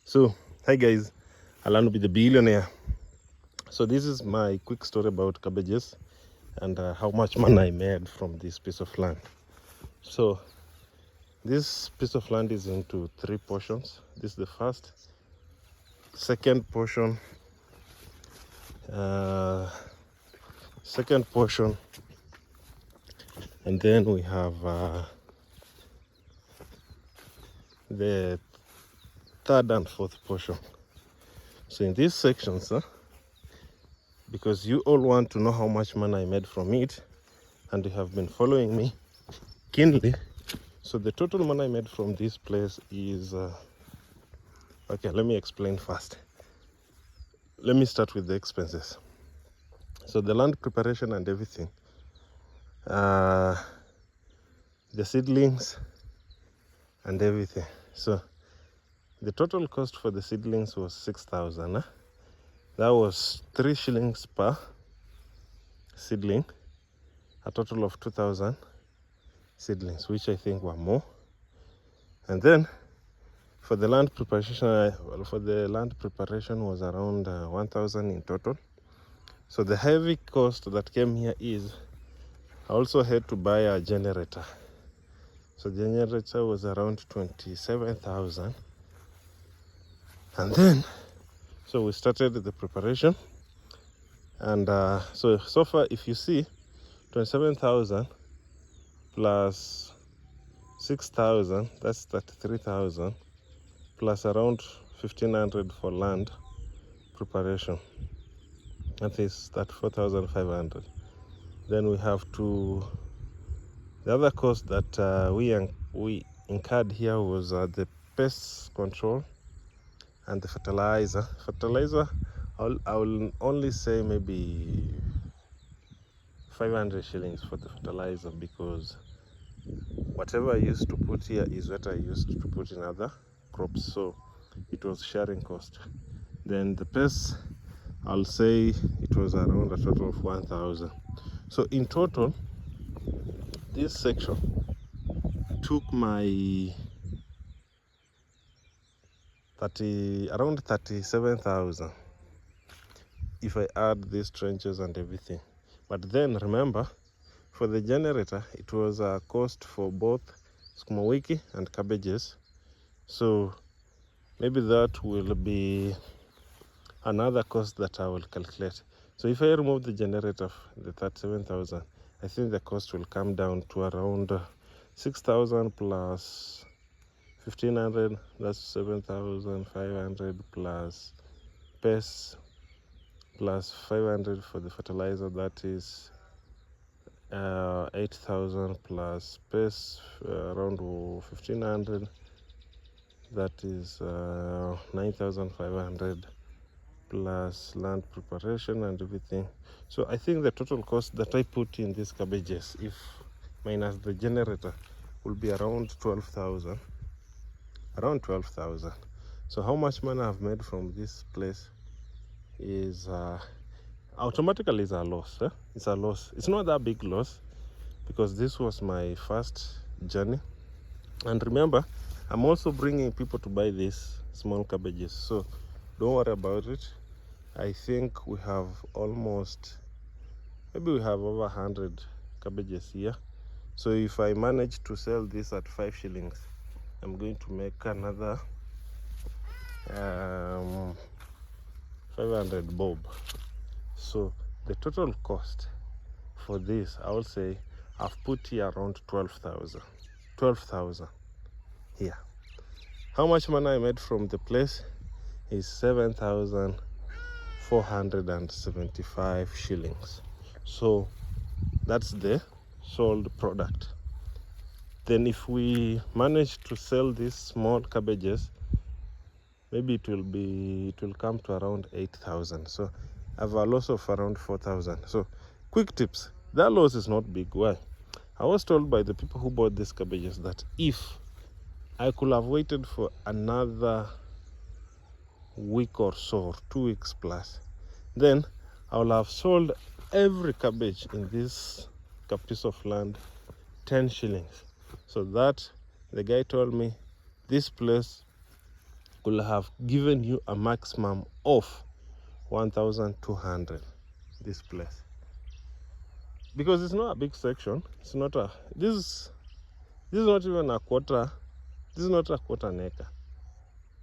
So, hi guys, I want to be the billionaire. So this is my quick story about cabbages and how much money I made from this piece of land. So this piece of land is into 3 portions. This is the first, second portion, and then we have the third and fourth portion. So in these sections, because you all want to know how much money I made from it, and you have been following me keenly, so the total money I made from this place is okay, let me explain first. Let me start with the expenses. So the land preparation and everything, the seedlings and everything. So the total cost for the seedlings was 6,000. That was 3 shillings per seedling, a total of 2,000 seedlings, which I think were more. And then for the land preparation, was around 1,000 in total. So the heavy cost that came here is I also had to buy a generator. So the generator was around 27,000. And then, so we started the preparation. And so far, if you see, 27,000 plus 6,000, that's 33,000, plus around 1,500 for land preparation. That is 34,500. Then we have to, the other cost that we incurred here was the pest control and the fertilizer. Fertilizer, I will only say maybe 500 shillings for the fertilizer, because whatever I used to put here is what I used to put in other crops, so it was sharing cost. Then the pest, I'll say it was around a total of 1,000. So in total, this section took my around 37,000 if I add these trenches and everything. But then remember, for the generator, it was a cost for both sukuma wiki and cabbages. So maybe that will be another cost that I will calculate. So if I remove the generator, the 37,000, I think the cost will come down to around 6,000 plus 1,500, that's 7,500, plus pest plus 500 for the fertilizer, that is 8,000, plus pest around 1,500, that is 9,500, plus land preparation and everything. So I think the total cost that I put in these cabbages, if minus the generator, will be around 12,000. Around 12,000. So how much money I've made from this place is automatically is a loss. It's a loss. It's not that big loss, because this was my first journey. And remember, I'm also bringing people to buy these small cabbages, so don't worry about it. I think we have maybe we have over 100 cabbages here. So if I manage to sell this at 5 shillings, I'm going to make another 500 bob. So the total cost for this, I will say I've put here around 12,000. 12,000 here. How much money I made from the place is 7,475 shillings. So that's the sold product. Then if we manage to sell these small cabbages, maybe it will come to around 8,000. So I have a loss of around 4,000. So quick tips, that loss is not big. Why? I was told by the people who bought these cabbages that if I could have waited for another week or so, or 2 weeks plus, then I will have sold every cabbage in this piece of land 10 shillings. So that, the guy told me, this place could have given you a maximum of 1,200 this place, because it's not a big section. It's not a this is not even a quarter. This is not a quarter an acre,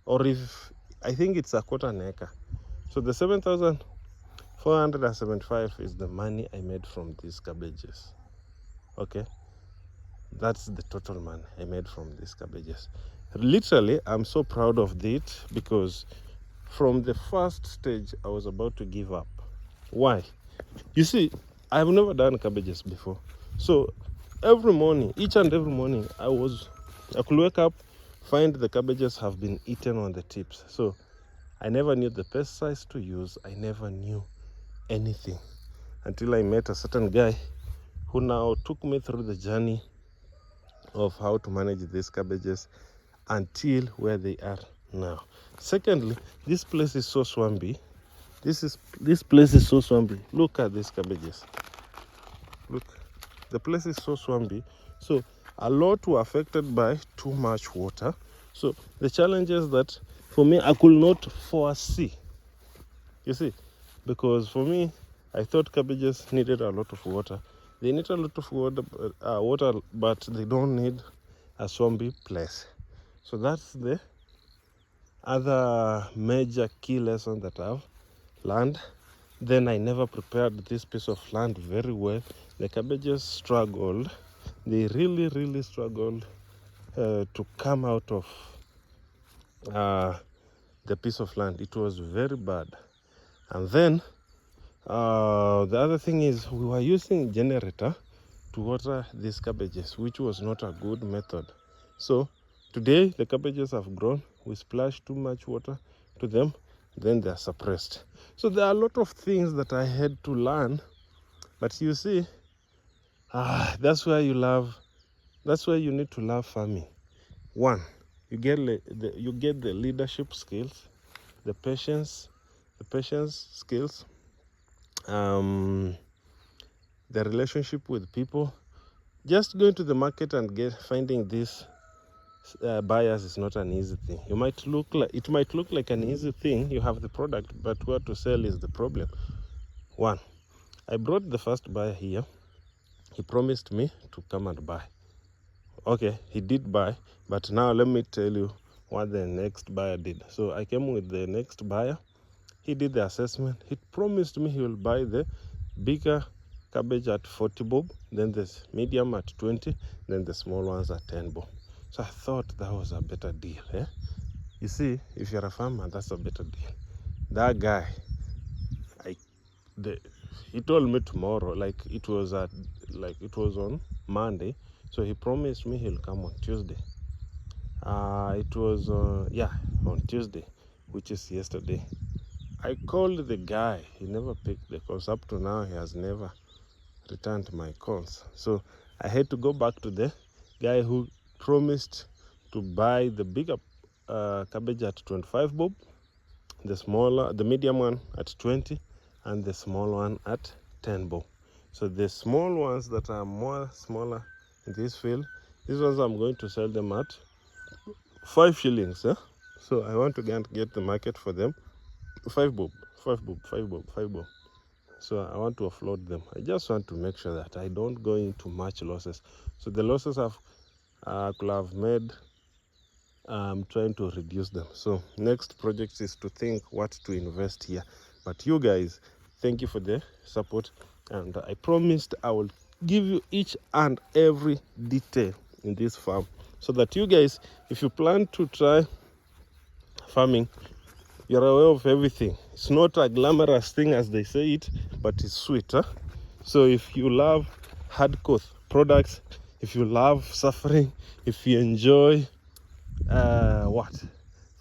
or if I think it's a quarter an acre. So the 7,475 is the money I made from these cabbages. Okay, that's the total money I made from these cabbages. Literally, I'm so proud of it, because from the first stage I was about to give up. Why? You see, I've never done cabbages before. So every morning, each and every morning, I could wake up, find the cabbages have been eaten on the tips. So I never knew the pesticides to use. I never knew anything until I met a certain guy who now took me through the journey of how to manage these cabbages until where they are now. Secondly, this place is so swampy. This place is so swampy. Look at these cabbages. Look, the place is so swampy. So a lot were affected by too much water. So the challenges that for me I could not foresee. You see, because for me I thought cabbages needed a lot of water. They need a lot of water, but they don't need a swampy place. So that's the other major key lesson that I've learned. Then I never prepared this piece of land very well. The cabbages struggled. They really struggled to come out of the piece of land. It was very bad. And then the other thing is we were using generator to water these cabbages, which was not a good method. So today the cabbages have grown. We splashed too much water to them, then they are suppressed. So there are a lot of things that I had to learn. But you see, that's where you need to love farming. One, you get the leadership skills, the patience skills, the relationship with people. Just going to the market and finding these buyers is not an easy thing. It might look like an easy thing. You have the product, but where to sell is the problem. One, I brought the first buyer here. He promised me to come and buy. Okay, he did buy, but now let me tell you what the next buyer did. So I came with the next buyer. He did the assessment. He promised me he will buy the bigger cabbage at 40 bob, then the medium at 20, then the small ones at 10 bob. So I thought that was a better deal. You see, if you're a farmer, that's a better deal. That guy, he told me tomorrow, like it was on Monday. So he promised me he'll come on Tuesday. It was on Tuesday, which is yesterday. I called the guy. He never picked the calls. Up to now, he has never returned my calls. So I had to go back to the guy who promised to buy the bigger cabbage at 25 bob, the medium one at 20, and the small one at 10 bob. So the small ones that are smaller in this field, these ones I'm going to sell them at 5 shillings. So I want to get the market for them. 5 bob. So I want to offload them. I just want to make sure that I don't go into much losses. So the losses could have made, I'm trying to reduce them. So next project is to think what to invest here. But you guys, thank you for the support, and I promised I will give you each and every detail in this farm, so that you guys, if you plan to try farming, you're aware of everything. It's not a glamorous thing as they say it, but it's sweet. So if you love hardcore products, if you love suffering, if you enjoy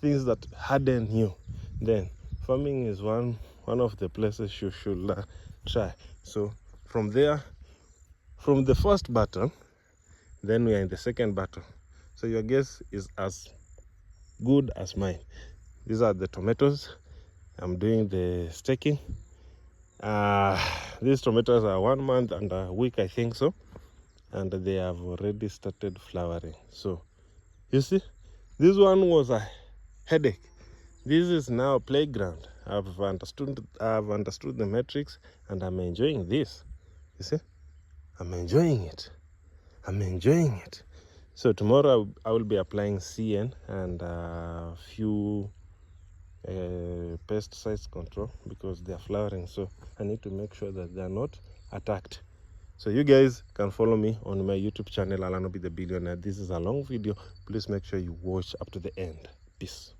things that harden you, then farming is one of the places you should try. So from there, from the first button, then we are in the second button. So your guess is as good as mine. These are the tomatoes. I'm doing the staking. These tomatoes are 1 month and a week, I think so, and they have already started flowering. So you see, this one was a headache. This is now playground. I've understood the metrics, and I'm enjoying this. You see, I'm enjoying it. So tomorrow I will be applying CN and a few pesticides control, because they are flowering, so I need to make sure that they are not attacked. So you guys can follow me on my YouTube channel, Alano Be the Billionaire. This is a long video. Please make sure you watch up to the end. Peace.